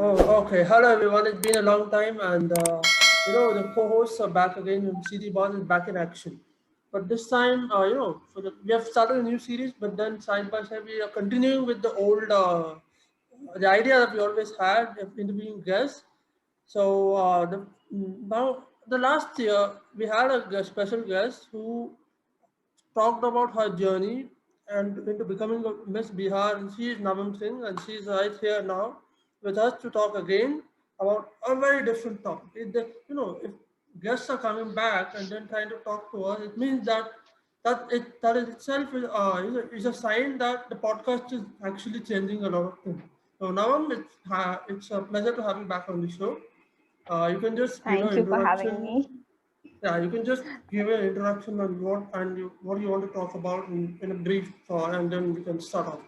Oh, okay. Hello, everyone. It's been a long time, and the co-hosts are back again. CD Bond is back in action, but this time, we have started a new series, but then side by side, we are continuing with the old, the idea that we always had of interviewing guests. So now the last year, we had a special guest who talked about her journey and into becoming a Miss Bihar. And she is Navam Singh, and she is right here now with us to talk again about a very different topic. If guests are coming back and then trying to talk to us, it means that is itself is a sign that the podcast is actually changing a lot of things. So Navam, it's a pleasure to have you back on the show. You can just give an Thank you for having introduction. me. Yeah, you can just give an introduction on what you want to talk about in a brief, and then we can start off.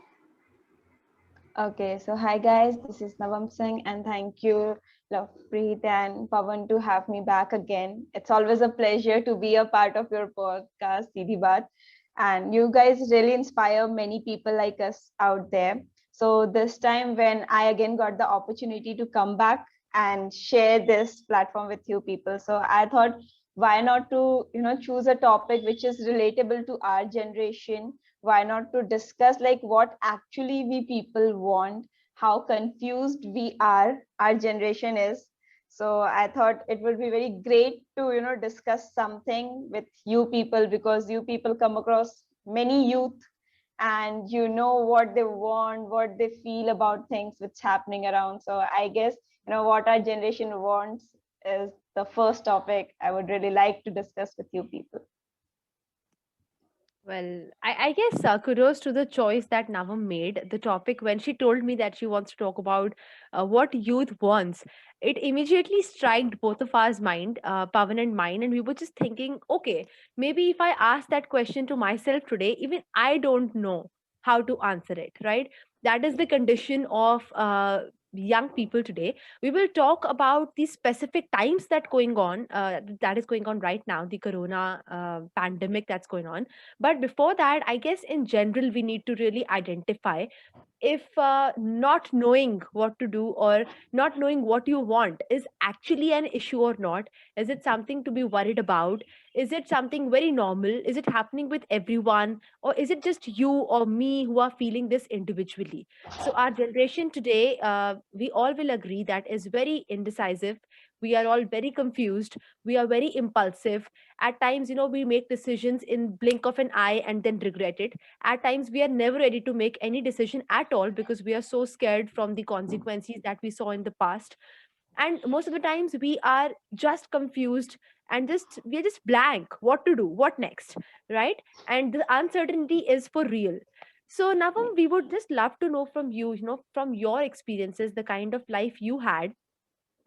Okay, so hi guys, this is Navam Singh, and thank you, Lovepreet and Pawan, to have me back again. It's always a pleasure to be a part of your podcast, Seedhi Baat. And you guys really inspire many people like us out there. So this time when I again got the opportunity to come back and share this platform with you people, so I thought why not to choose a topic which is relatable to our generation. Why not to discuss like what actually we people want, how confused we are, our generation is. So I thought it would be very great to discuss something with you people, because you people come across many youth, and you know what they want, what they feel about things which happening around. So I guess what our generation wants is the first topic I would really like to discuss with you people. Well, I guess kudos to the choice that Navam made. The topic, when she told me that she wants to talk about what youth wants, it immediately struck both of us' mind, Pavan and mine, and we were just thinking, okay, maybe if I ask that question to myself today, even I don't know how to answer it, right? That is the condition of young people today. We will talk about the specific times that is going on right now, the corona pandemic that's going on. But before that, I guess in general, we need to really identify if not knowing what to do or not knowing what you want is actually an issue or not. Is it something to be worried about? Is it something very normal? Is it happening with everyone? Or is it just you or me who are feeling this individually? So, our generation today, we all will agree that is very indecisive. We are all very confused. We are very impulsive. At times, we make decisions in blink of an eye and then regret it. At times we are never ready to make any decision at all because we are so scared from the consequences that we saw in the past. And most of the times we are just confused and just we are just blank, what to do, what next, right? And the uncertainty is for real. So Navam, we would just love to know from you, from your experiences, the kind of life you had,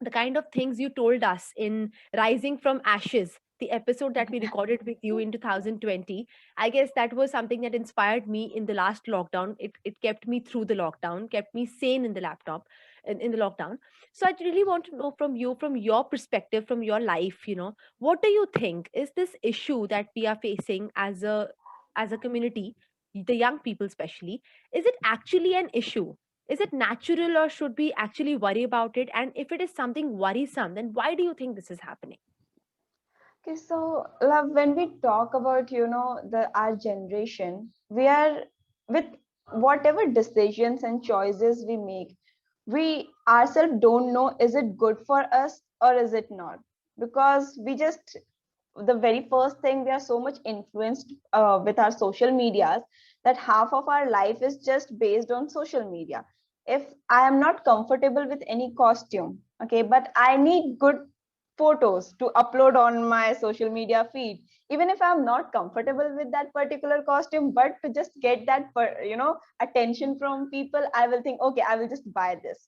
the kind of things you told us in Rising from Ashes, the episode that we recorded with you in 2020. I guess that was something that inspired me in the last lockdown. It kept me through the lockdown, kept me sane in the laptop, in the lockdown. So I really want to know from you, from your perspective, from your life, what do you think is this issue that we are facing as a community, the young people especially, is it actually an issue? Is it natural or should we actually worry about it? And if it is something worrisome, then why do you think this is happening? Okay, so love, when we talk about the our generation, we are with whatever decisions and choices we make, we ourselves don't know is it good for us or is it not, because we just the very first thing, we are so much influenced with our social medias that half of our life is just based on social media. If I am not comfortable with any costume, okay, but I need good photos to upload on my social media feed, even if I'm not comfortable with that particular costume, but to just get that attention from people, I will think, okay, I will just buy this.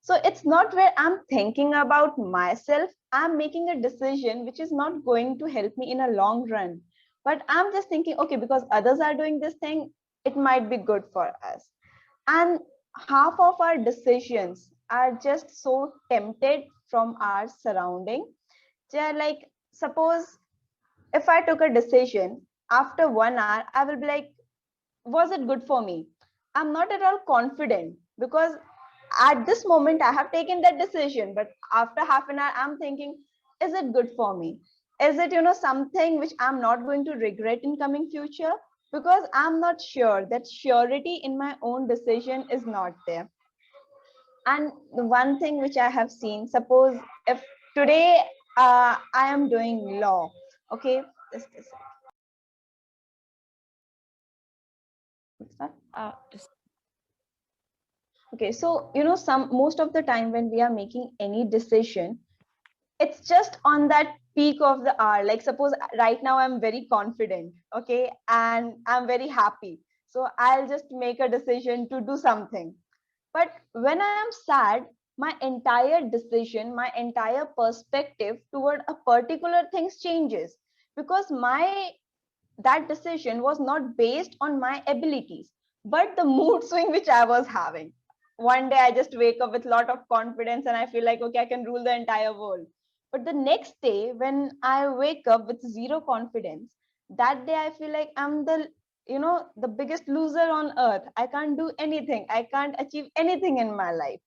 So it's not where I'm thinking about myself. I'm making a decision which is not going to help me in a long run. But I'm just thinking, okay, because others are doing this thing, it might be good for us. And half of our decisions are just so tempted from our surrounding. They're like, suppose if I took a decision, after 1 hour, I will be like, was it good for me? I'm not at all confident because at this moment I have taken that decision, but after half an hour, I'm thinking, is it good for me? Is it, something which I'm not going to regret in coming future? Because I'm not sure. That surety in my own decision is not there. And the one thing which I have seen, suppose if today I am doing law, okay, just a sec. What's that? Just Okay, so some most of the time when we are making any decision, it's just on that peak of the hour. Like suppose right now I'm very confident, okay, and I'm very happy. So I'll just make a decision to do something. But when I am sad, my entire decision, my entire perspective toward a particular thing changes because my that decision was not based on my abilities, but the mood swing which I was having. One day I just wake up with a lot of confidence and I feel like, okay, I can rule the entire world. But the next day, when I wake up with zero confidence, that day I feel like I'm the biggest loser on earth. I can't do anything. I can't achieve anything in my life.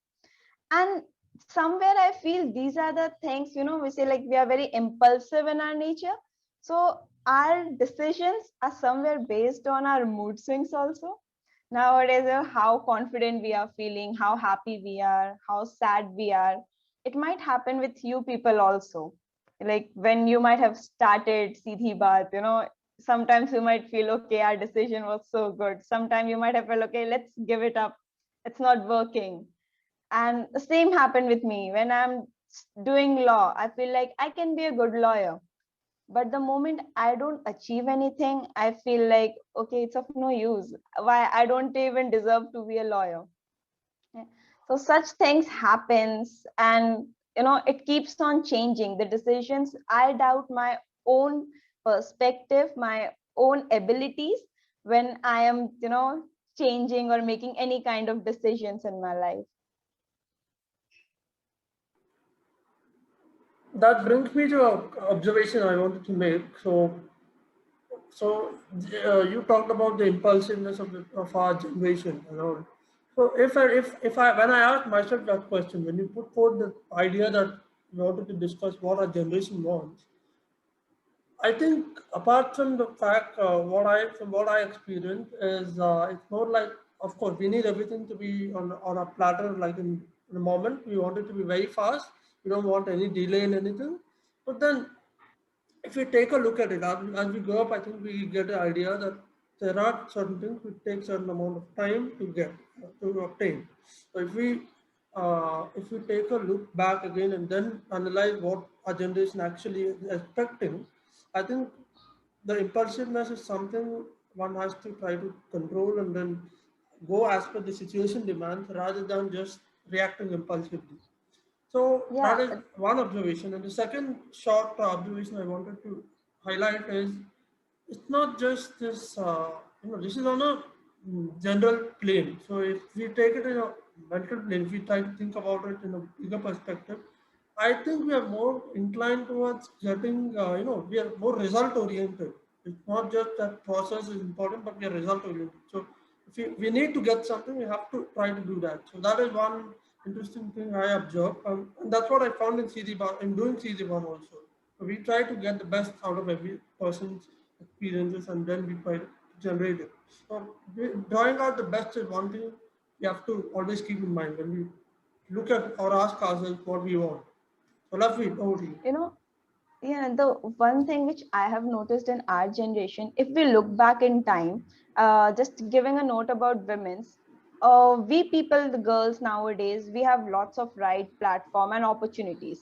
And somewhere I feel these are the things, we say like we are very impulsive in our nature. So our decisions are somewhere based on our mood swings also. Nowadays, how confident we are feeling, how happy we are, how sad we are. It might happen with you people also. Like when you might have started Seedhi Baat, sometimes you might feel, okay, our decision was so good. Sometimes you might have felt, okay, let's give it up. It's not working. And the same happened with me when I'm doing law. I feel like I can be a good lawyer. But the moment I don't achieve anything, I feel like, okay, it's of no use. Why I don't even deserve to be a lawyer. Yeah. So such things happens, and it keeps on changing. The decisions, I doubt my own perspective, my own abilities when I am, changing or making any kind of decisions in my life. That brings me to an observation I wanted to make. So you talked about the impulsiveness of our generation and all. So if I when I asked myself that question, when you put forward the idea that we wanted to discuss what our generation wants, I think apart from the fact what I experienced is it's more like, of course we need everything to be on a platter, like in a moment we want it to be very fast. We don't want any delay in anything. But then if we take a look at it, as we go up, I think we get the idea that there are certain things which take certain amount of time to get to obtain. So if we take a look back again and then analyze what our generation actually is expecting, I think the impulsiveness is something one has to try to control and then go as per the situation demands rather than just reacting impulsively. So that Yeah, is one observation. And the second short observation I wanted to highlight is it's not just this, this is on a general plane. So if we take it in a mental plane, if we try to think about it in a bigger perspective, I think we are more inclined towards getting, we are more result oriented. It's not just that process is important, but we are result oriented. So if we need to get something, we have to try to do that. So that is one interesting thing I observed. And that's what I found in CZ1, in doing CZ1 also. So we try to get the best out of every person's experiences and then we try to generate it. So drawing out the best is one thing we have to always keep in mind when we look at or ask ourselves what we want. So Lafvi, over to you. you know Yeah, the one thing which I have noticed in our generation, if we look back in time, just giving a note about women's, we people, the girls nowadays, we have lots of right platform and opportunities.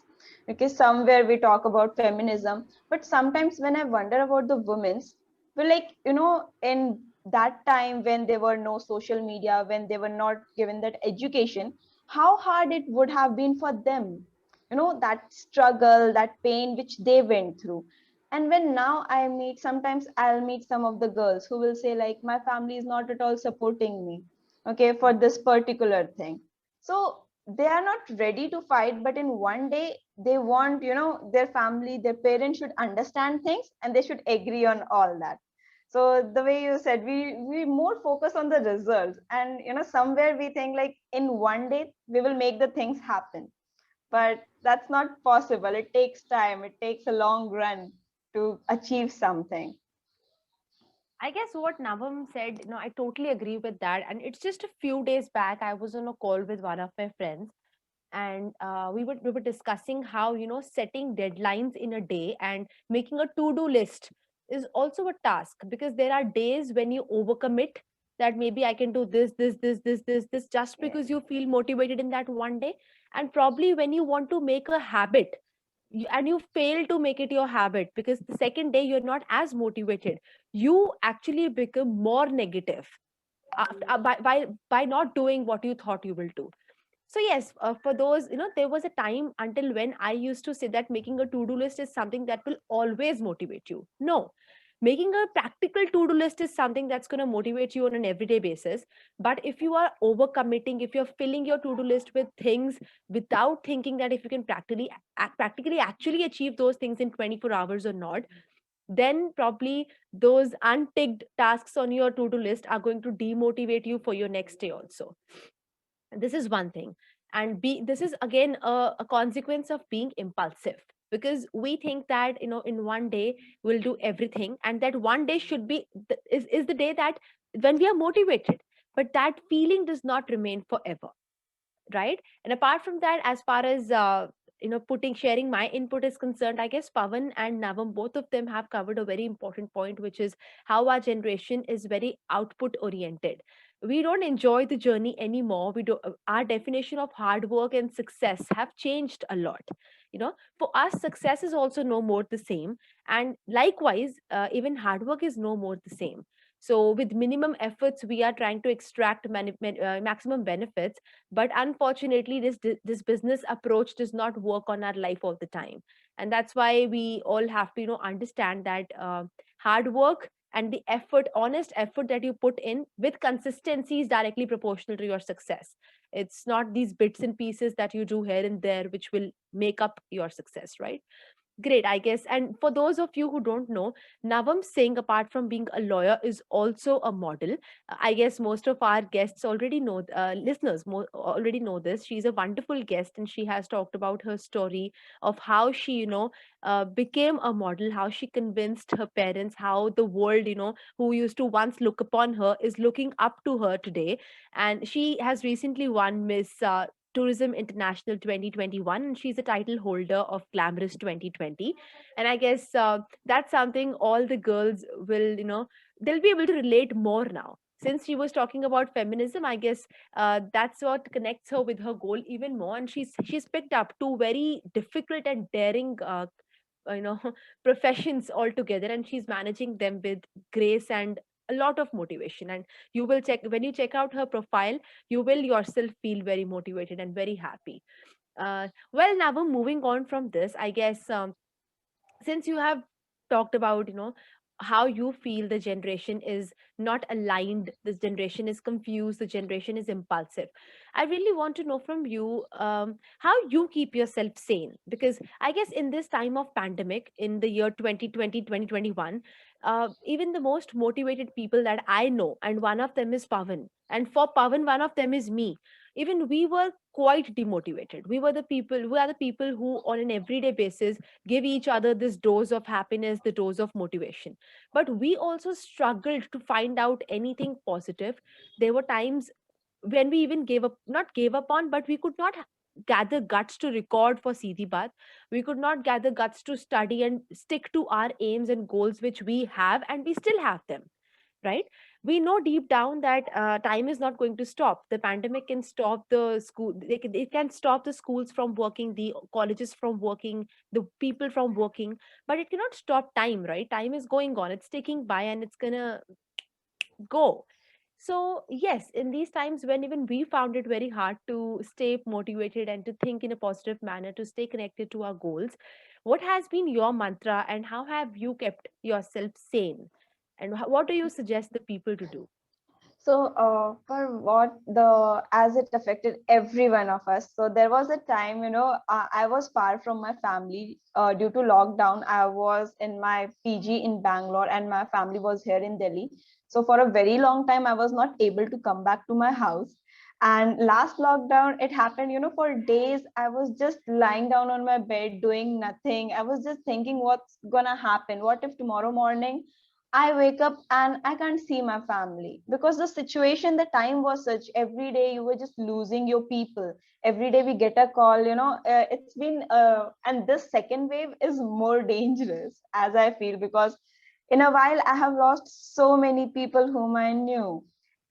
Okay, somewhere we talk about feminism, but sometimes when I wonder about the women's, we're like, in that time when there were no social media, when they were not given that education, how hard it would have been for them, that struggle, that pain which they went through. And when now I meet, sometimes I'll meet some of the girls who will say like, my family is not at all supporting me. okay, for this particular thing. So they are not ready to fight, but in one day they want, their family, their parents should understand things and they should agree on all that. So the way you said, we more focus on the results, and somewhere we think like in one day we will make the things happen, but that's not possible. It takes time, it takes a long run to achieve something. I guess what Navam said, I totally agree with that. And it's just a few days back, I was on a call with one of my friends, and we were discussing how setting deadlines in a day and making a to-do list is also a task, because there are days when you overcommit, that maybe I can do this just Yeah. because you feel motivated in that one day. And probably when you want to make a habit, and you fail to make it your habit, because the second day you're not as motivated, you actually become more negative by not doing what you thought you will do. So yes, for those, there was a time until when I used to say that making a to-do list is something that will always motivate you. No, making a practical to-do list is something that's going to motivate you on an everyday basis. But if you are overcommitting, if you're filling your to-do list with things without thinking that if you can practically actually achieve those things in 24 hours or not, then probably those unticked tasks on your to-do list are going to demotivate you for your next day also. This is one thing. And this is again a consequence of being impulsive, because we think that in one day we'll do everything, and that one day should be is the day that when we are motivated. But that feeling does not remain forever, right? And apart from that, as far as putting sharing my input is concerned, I guess Pavan and Navam, both of them have covered a very important point, which is how our generation is very output oriented. We don't enjoy the journey anymore. We do Our definition of hard work and success have changed a lot. For us, success is also no more the same, and likewise, even hard work is no more the same. So with minimum efforts we are trying to extract maximum benefits. But unfortunately, this business approach does not work on our life all the time. And that's why we all have to understand that hard work and the effort, honest effort that you put in with consistency, is directly proportional to your success. It's not these bits and pieces that you do here and there which will make up your success, right? Great, I guess. And for those of you who don't know, Navam Singh, apart from being a lawyer, is also a model. I guess most of our guests already know, already know this. She's a wonderful guest, and she has talked about her story of how she, became a model, how she convinced her parents, how the world, who used to once look upon her, is looking up to her today. And she has recently won Miss Tourism International 2021, and she's a title holder of Glamorous 2020. And I guess that's something all the girls will, they'll be able to relate more now. Since she was talking about feminism, I guess that's what connects her with her goal even more. And she's picked up two very difficult and daring you know professions altogether, and she's managing them with grace and a lot of motivation. And you will check when you check out her profile, you will yourself feel very motivated and very happy. Well, now moving on from this, I guess, since you have talked about how you feel the generation is not aligned, this generation is confused, the generation is impulsive, I really want to know from you, how you keep yourself sane. Because I guess in this time of pandemic, in the year 2020, 2021, even the most motivated people that I know, and one of them is Pavan, and for Pavan one of them is me, even we were quite demotivated. We are the people who on an everyday basis give each other this dose of happiness, the dose of motivation. But we also struggled to find out anything positive. There were times when we even not gave up on, but we could not gather guts to record for Seedhi Baat. We could not gather guts to study and stick to our aims and goals, which we have, and we still have them, right? We know deep down that time is not going to stop. The pandemic can stop the school, it can stop the schools from working, the colleges from working, the people from working, but it cannot stop time, right? Time is going on, it's ticking by, and it's gonna go. So yes, in these times when even we found it very hard to stay motivated and to think in a positive manner, to stay connected to our goals, what has been your mantra, and how have you kept yourself sane, and what do you suggest the people to do? So for what the as it affected every one of us. So there was a time, I was far from my family due to lockdown. I was in my PG in Bangalore, and my family was here in Delhi. So for a very long time, I was not able to come back to my house. And last lockdown, it happened, for days. I was just lying down on my bed doing nothing. I was just thinking, what's gonna happen? What if tomorrow morning I wake up and I can't see my family? Because the situation, the time was such, every day you were just losing your people. Every day we get a call, it's been, and this second wave is more dangerous, as I feel, because in a while I have lost so many people whom I knew.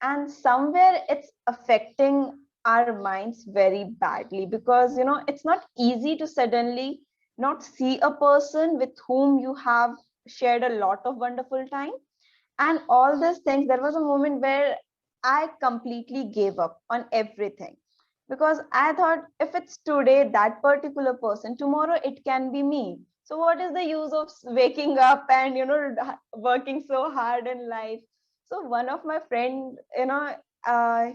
And somewhere it's affecting our minds very badly, because, it's not easy to suddenly not see a person with whom you have shared a lot of wonderful time and all these things. There was a moment where I completely gave up on everything, because I thought, if it's today that particular person, tomorrow it can be me. So what is the use of waking up and working so hard in life? So one of my friend,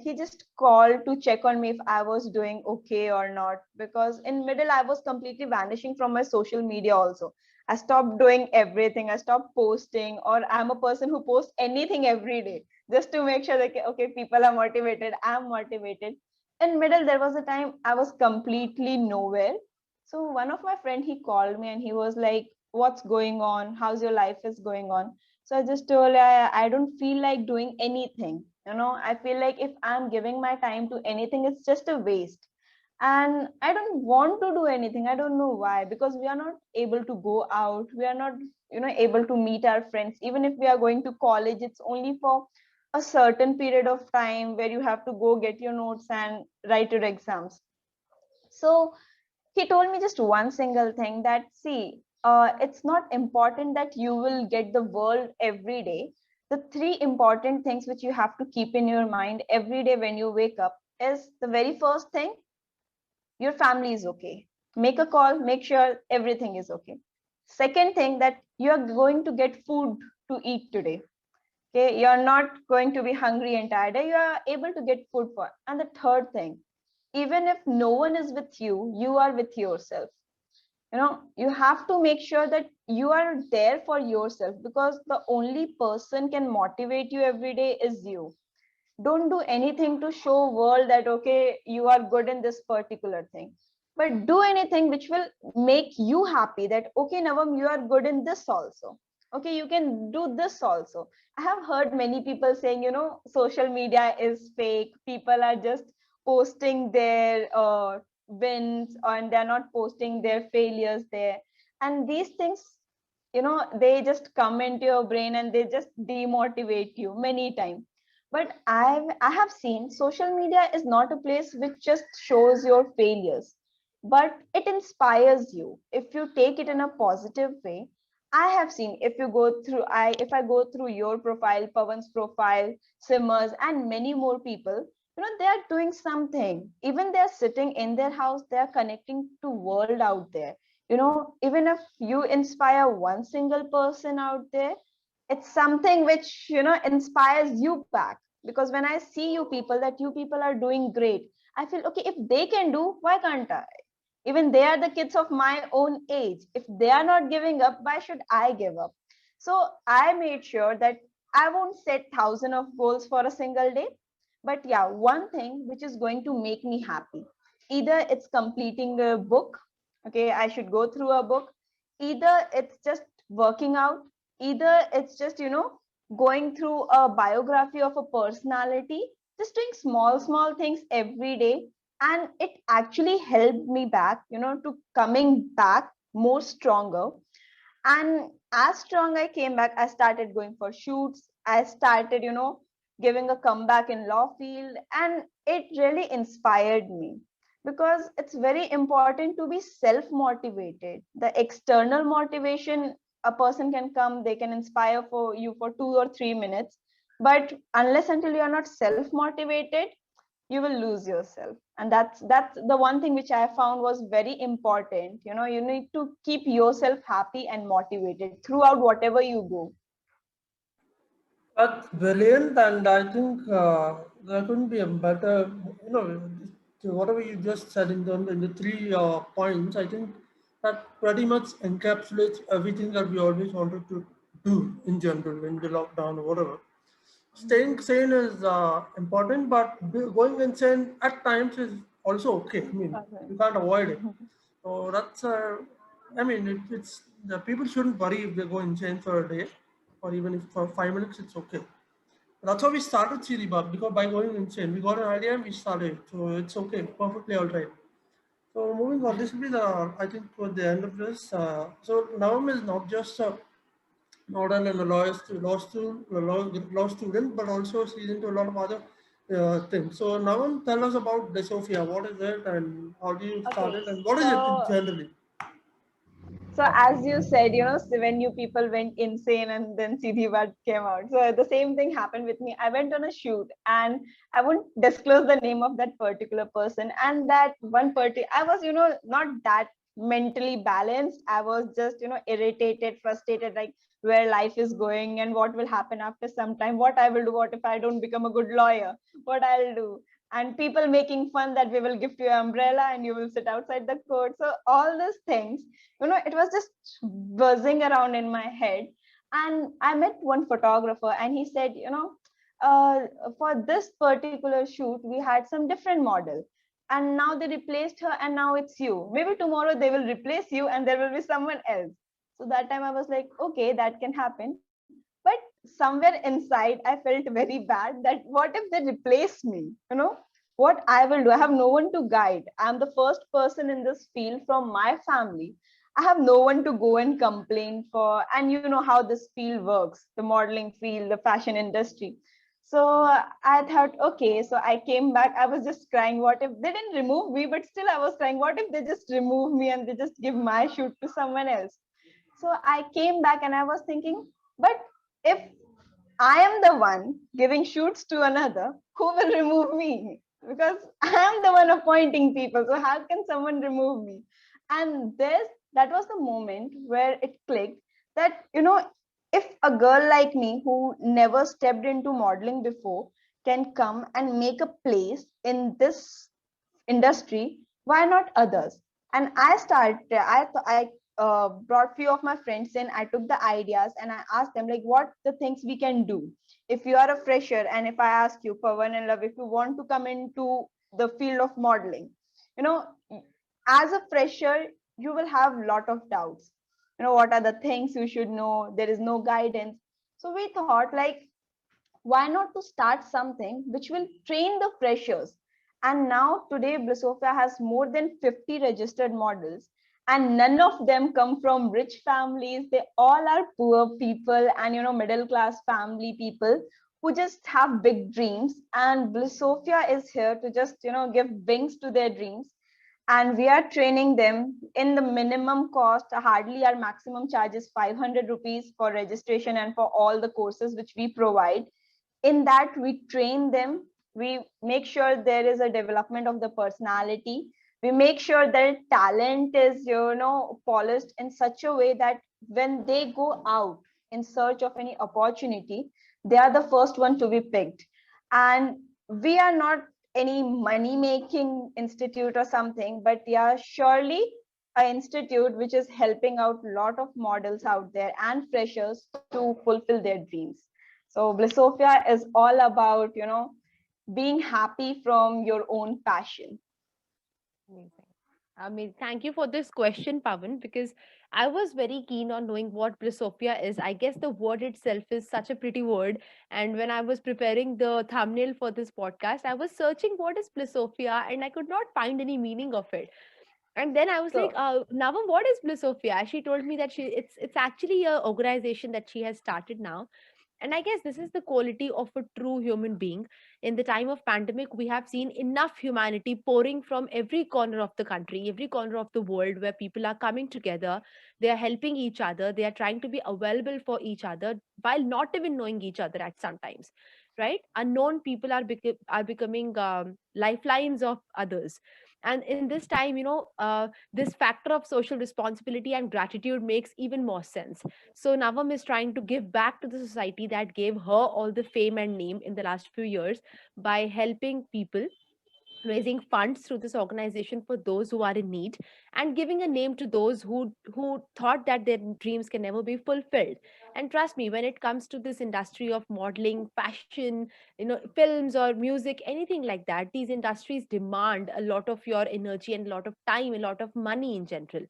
he just called to check on me if I was doing okay or not, because in middle I was completely vanishing from my social media also. I stopped doing everything. I stopped posting, or I'm a person who posts anything every day just to make sure that, okay, people are motivated. I'm motivated. In middle, there was a time I was completely nowhere. So one of my friend, he called me and he was like, "What's going on? How's your life is going on?" So I just told, I don't feel like doing anything. I feel like if I'm giving my time to anything, it's just a waste, and I don't want to do anything. I don't know why, because we are not able to go out. We are not able to meet our friends. Even if we are going to college, it's only for a certain period of time where you have to go get your notes and write your exams. So he told me just one single thing, that, see, it's not important that you will get the world every day. The three important things which you have to keep in your mind every day when you wake up is, the very first thing, your family is okay. Make a call, make sure everything is okay. Second thing, that you are going to get food to eat today. Okay, you're not going to be hungry entire day. You are able to get food for. And the third thing, even if no one is with you, you are with yourself. You have to make sure that you are there for yourself, because the only person can motivate you every day is you. Don't do anything to show world that, okay, you are good in this particular thing, but do anything which will make you happy, that, okay, Navam, you are good in this also. Okay, you can do this also. I have heard many people saying, social media is fake. People are just posting their wins, and they're not posting their failures there. And these things, they just come into your brain and they just demotivate you many times. But I have seen social media is not a place which just shows your failures, but it inspires you if you take it in a positive way. I have seen, if you go through, if I go through your profile, Pawan's profile, Simmer's, and many more people, they are doing something. Even they're sitting in their house, they're connecting to world out there. Even if you inspire one single person out there, it's something which inspires you back. Because when I see you people, that you people are doing great, I feel, okay, if they can do, why can't I? Even they are the kids of my own age. If they are not giving up, why should I give up? So I made sure that I won't set thousand of goals for a single day, but yeah, one thing which is going to make me happy. Either it's completing a book. Okay, I should go through a book. Either it's just working out. Either it's just going through a biography of a personality. Just doing small things every day, and it actually helped me back, to coming back more stronger. And as strong I came back, I started going for shoots. I started giving a comeback in law field, and it really inspired me, because it's very important to be self motivated. The external motivation, a person can come, they can inspire for you for 2 or 3 minutes, but unless until you are not self motivated, you will lose yourself. And that's the one thing which I found was very important. You need to keep yourself happy and motivated throughout whatever you go. That's brilliant, and I think there couldn't be a better, you know, whatever you just said in the three points. I think that pretty much encapsulates everything that we always wanted to do in general in the lockdown or whatever. Staying sane is important, but going insane at times is also okay. I mean, Okay. you can't avoid it. So that's, I mean, it's the people shouldn't worry if they go insane for a day, or even if for 5 minutes, it's okay. That's how we started CD Bug, because by going insane, we got an idea and we started. So it's okay, perfectly all right. So moving on, this will be the, I think, toward the end of this. So Navam is not just a model and a law student, but also she's into a lot of other things. So Navam, tell us about Desofia. What is it, and how do you start Okay, it, and what is it so generally? so as you said, so when you people went insane and then Siddhi came out. So the same thing happened with me. I went on a shoot and I won't disclose the name of that particular person. And that I was, not that mentally balanced. I was just, irritated, frustrated, like where life is going and what will happen after some time, what I will do, what if I don't become a good lawyer, what I'll do. And people making fun that we will gift you an umbrella and you will sit outside the court. So all these things, it was just buzzing around in my head. And I met one photographer and he said, uh, for this particular shoot we had some different model, and now they replaced her and now it's you. Maybe tomorrow they will replace you and there will be someone else. So that time I was like, okay, that can happen. But somewhere inside I felt very bad that what if they replace me, what I will do. I have no one to guide. I'm the first person in this field from my family. I have no one to go and complain for. And you know how this field works, the modeling field, the fashion industry. So I thought, okay, so I came back. I was just crying. What if they didn't remove me, but still I was crying? What if they just remove me and they just give my shoot to someone else? So I came back and I was thinking, but if I am the one giving shoots to another, who will remove me? Because I am the one appointing people. So how can someone remove me? And that was the moment where it clicked that, if a girl like me who never stepped into modeling before can come and make a place in this industry, why not others? And I brought few of my friends in. I took the ideas and I asked them like what the things we can do. If you are a fresher and if I ask you, Pawan and Love, if you want to come into the field of modeling, you know as a fresher you will have lot of doubts. What are the things you should know? There is no guidance. So we thought like, why not to start something which will train the freshers? And now today Blissofia has more than 50 registered models, and none of them come from rich families. They all are poor people and middle class family people who just have big dreams. And Blissofia is here to just give wings to their dreams. And we are training them in the minimum cost. Hardly our maximum charge is 500 rupees for registration and for all the courses which we provide. In that we train them, we make sure there is a development of the personality, we make sure their talent is polished in such a way that when they go out in search of any opportunity, they are the first one to be picked. And we are not any money making institute or something, but yeah, surely an institute which is helping out a lot of models out there and freshers to fulfill their dreams. So Blissofia is all about, being happy from your own passion. Amazing. I mean, thank you for this question, Pavan, because I was very keen on knowing what Blissopia is. I guess the word itself is such a pretty word. And when I was preparing the thumbnail for this podcast, I was searching what is Blissopia and I could not find any meaning of it. And then I was like, So Navam, what is Blissopia? She told me that it's actually a organization that she has started now. And I guess this is the quality of a true human being. In the time of pandemic, we have seen enough humanity pouring from every corner of the country, every corner of the world, where people are coming together. They are helping each other. They are trying to be available for each other while not even knowing each other at sometimes, right? Unknown people are becoming lifelines of others. And in this time, this factor of social responsibility and gratitude makes even more sense. So Navam is trying to give back to the society that gave her all the fame and name in the last few years by helping people, raising funds through this organization for those who are in need, and giving a name to those who thought that their dreams can never be fulfilled. And trust me, when it comes to this industry of modeling, fashion, films or music, anything like that, these industries demand a lot of your energy and a lot of time, a lot of money in general.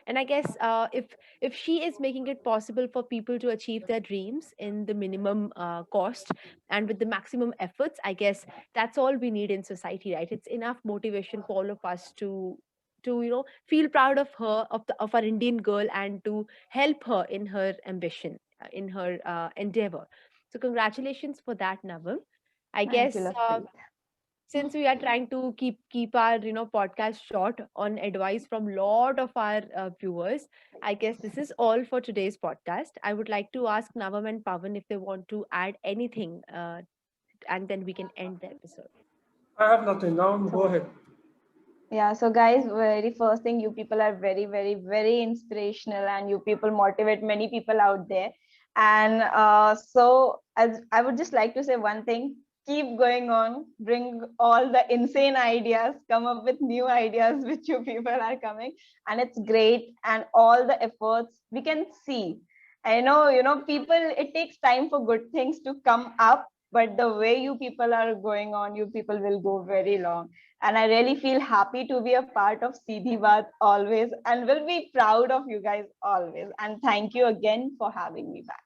And I guess if she is making it possible for people to achieve their dreams in the minimum cost and with the maximum efforts, I guess that's all we need in society, right? It's enough motivation for all of us to feel proud of her, of our Indian girl, and to help her in her ambition, in her endeavor. So congratulations for that, Navam. I Thank you, guess Lovepreet. since we are trying to keep our podcast short on advice from lot of our viewers, I guess this is all for today's podcast. I would like to ask Navam and Pavan if they want to add anything, and then we can end the episode. I have nothing. Now go So ahead. yeah, so guys, very first thing, you people are very, very, very inspirational, and you people motivate many people out there. And so, as I would just like to say one thing: keep going on, bring all the insane ideas, come up with new ideas which you people are coming, and it's great. And all the efforts we can see. I know, people. It takes time for good things to come up, but the way you people are going on, you people will go very long. And I really feel happy to be a part of Seedhi Baat always, and will be proud of you guys always. And thank you again for having me back.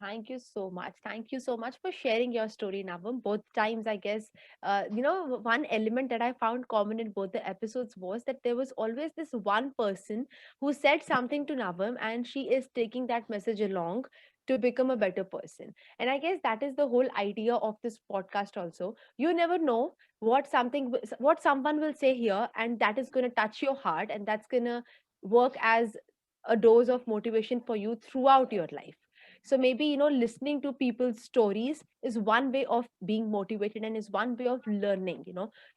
Thank you so much. Thank you so much for sharing your story, Navam. Both times, I guess, one element that I found common in both the episodes was that there was always this one person who said something to Navam, and she is taking that message along to become a better person. And I guess that is the whole idea of this podcast also. You never know what someone will say here, and that is going to touch your heart, and that's going to work as a dose of motivation for you throughout your life. So maybe, listening to people's stories is one way of being motivated and is one way of learning.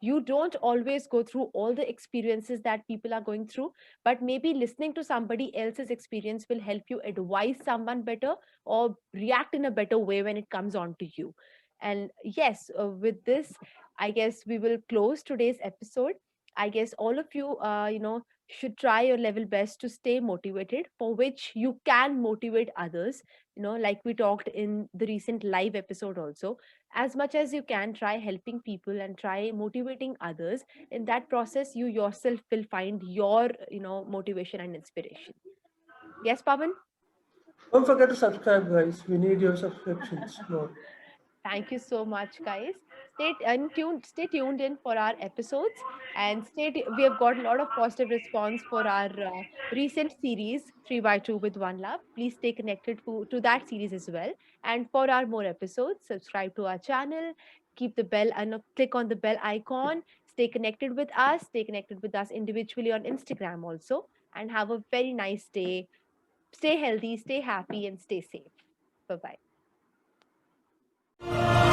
You don't always go through all the experiences that people are going through, but maybe listening to somebody else's experience will help you advise someone better or react in a better way when it comes on to you. And yes, with this, I guess we will close today's episode. I guess all of you, should try your level best to stay motivated, for which you can motivate others, like we talked in the recent live episode also. As much as you can, try helping people and try motivating others. In that process, you yourself will find your motivation and inspiration. Yes, Pavan? Don't forget to subscribe, guys. We need your subscriptions more. Thank you so much, guys. Stay tuned in for our episodes, and we have got a lot of positive response for our recent series 3 by 2 with One Love. Please stay connected to that series as well. And for our more episodes, subscribe to our channel, keep the bell and click on the bell icon. Stay connected with us. Stay connected with us individually on Instagram also, and have a very nice day. Stay healthy, stay happy, and stay safe. Bye bye.